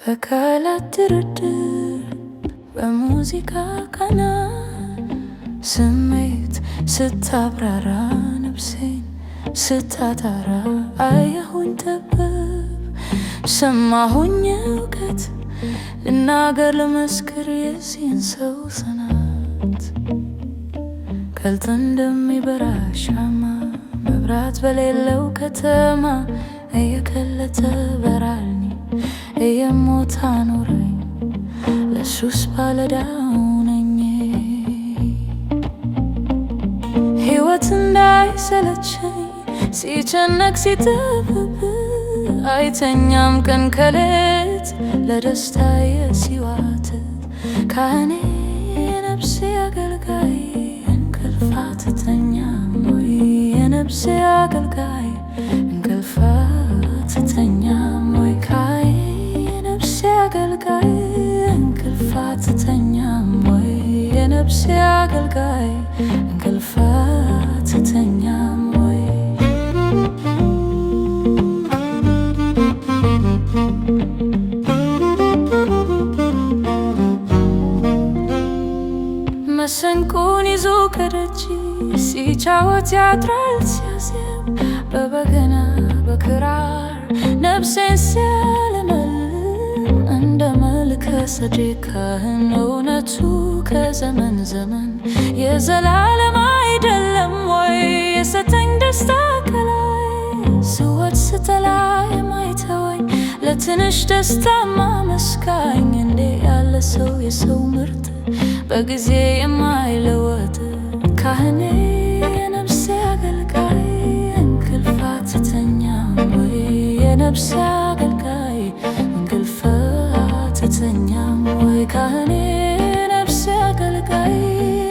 በቃላት ድርድር በሙዚቃ ቃና ስሜት ስታብራራ ነፍሴን ስታጣራ አየሁኝ ጥበብ ሰማሁኝ እውቀት ልናገር ልመስክር የዚህን ሰው ጽናት ቀልጦ እንደሚበራ ሻማ መብራት በሌለው ከተማ እየቀለጠ በራልኝ እየሞተ አኖረኝ ለሱስ ባለዕዳው ነኝ። ሕይወት እንዳይሰለቸኝ ሲጨነቅ ሲጠብብ አይተኛም ቀን ከሌት ለደስታዬ ሲዋትት ካህኔ የነፍሴ አገልጋይ እንቅልፍ አትተኛም ወይ? የነፍሴ አገልጋይ እንቅልፍ አትተኛም ወይ? የነፍሴ አገልጋይ እንቅልፍ አትተኛም ወይ? የነፍሴ አገልጋይ እንቅልፍ አትተኛም ወይ? መሰንቆን ይዞ ከደጅ ሲጫወት ያድራል ሲያዜም በበገና በክራር ነፍሴን ሲያለመልም እንደ መልከ ጼዴቅ ካህን እውነቱ ከዘመን ዘመን የዘላለም አይደለም ወይ? የሰጠኝ ደስታ ከላይ ስወድ ስጠላ የማይተወኝ ለትንሽ ደስታ ማመስጋኝ እንዴ ያለ ሰው የሰው ምርጥ በጊዜ የማይለወጥ ካህኔ የነፍሴ አገልጋይ እንቅልፍ አትተኛም ወይ? የነፍሴ አገልጋይ እንቅልፍ አትተኛም ወይ? ካህኔ የነፍሴ አገልጋይ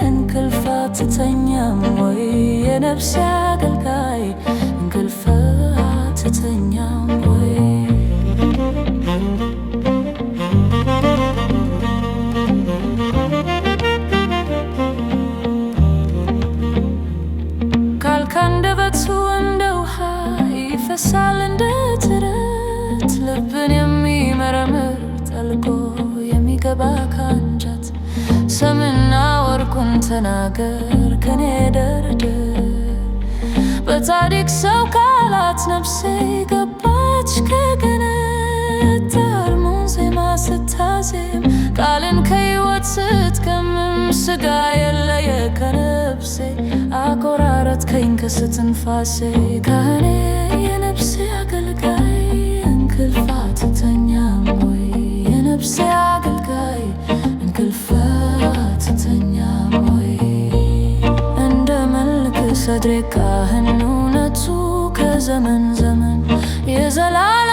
እንቅልፍ አትተኛም ወይ? የነፍሴ አገልጋይ እንቅልፍ አትተኛም ወይ? ከአንደበቱ እንደ ውሃ ይፈሳል እንደ ተረት ልብን የሚመረምር ጠልቆ የሚገባ ካንጀት ሰምና ወርቁን ተናገር ከኔ ደርድር በጻድቅ ሰው ቃላት ነፍሴ ገባች ከገነት ታርሙን ዜማ ስታዜም ቃልን ከሕይወት ስትቀምም ሥጋ የለየ ከነፍሴ አቆራረጥከኝ ከስትንፋሴ ካህኔ የነፍሴ አገልጋይ እንቅልፍ አትተኛም ወይ? የነፍሴ አገልጋይ እንቅልፍ አትተኛም ወይ? እንደ መልከ ጼዴቅ ካህን እውነቱ ከዘመን ዘመን የዘላለም